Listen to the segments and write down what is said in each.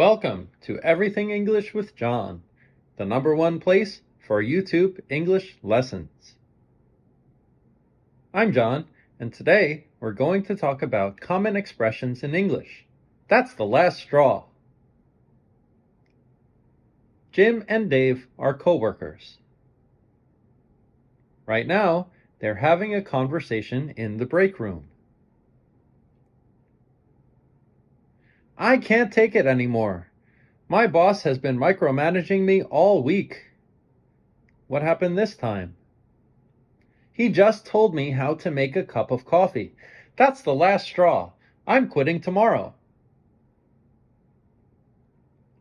Welcome to Everything English with John, the #1 place for YouTube English lessons. I'm John, and today we're going to talk about common expressions in English. That's the last straw. Jim and Dave are co-workers. Right now, they're having a conversation in the break room. I can't take it anymore. My boss has been micromanaging me all week. What happened this time? He just told me how to make a cup of coffee. That's the last straw. I'm quitting tomorrow.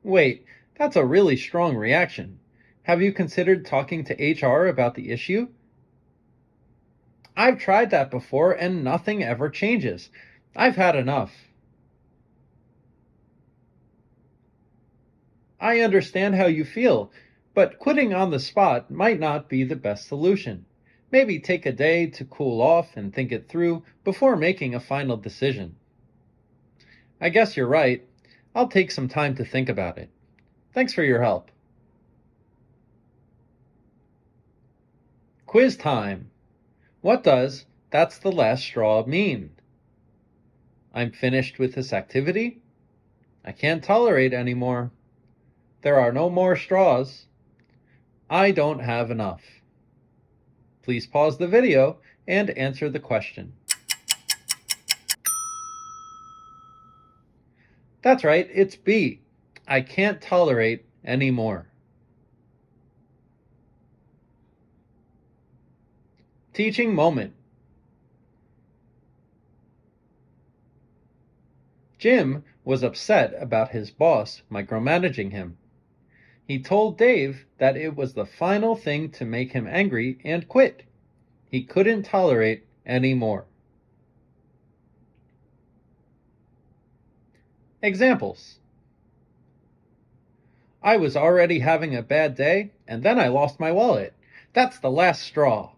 Wait, that's a really strong reaction. Have you considered talking to HR about the issue? I've tried that before and nothing ever changes. I've had enough. I understand how you feel, but quitting on the spot might not be the best solution. Maybe take a day to cool off and think it through before making a final decision. I guess you're right. I'll take some time to think about it. Thanks for your help. Quiz time. What does "that's the last straw" mean? I'm finished with this activity. I can't tolerate anymore. There are no more straws. I don't have enough. Please pause the video and answer the question. That's right, it's B. I can't tolerate anymore. Teaching moment. Jim was upset about his boss micromanaging him. He told Dave that it was the final thing to make him angry and quit. He couldn't tolerate any more. Examples. I was already having a bad day, and then I lost my wallet. That's the last straw.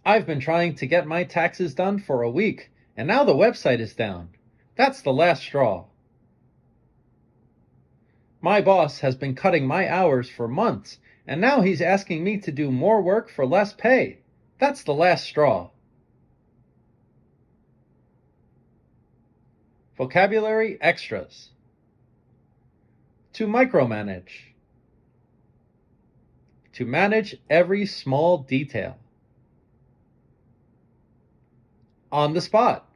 I've been trying to get my taxes done for a week, and now the website is down. That's the last straw. My boss has been cutting my hours for months, and now he's asking me to do more work for less pay. That's the last straw. Vocabulary extras. To micromanage. To manage every small detail. On the spot.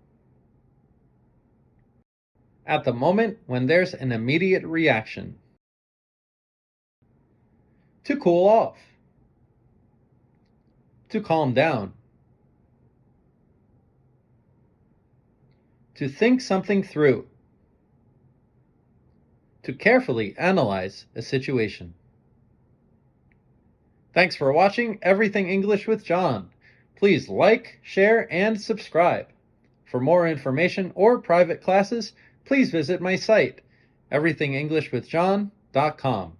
At the moment when there's an immediate reaction. To cool off. To calm down. To think something through. To carefully analyze a situation. Thanks for watching Everything English with John. Please like, share, and subscribe. For more information or private classes, please visit my site, everythingenglishwithjohn.com.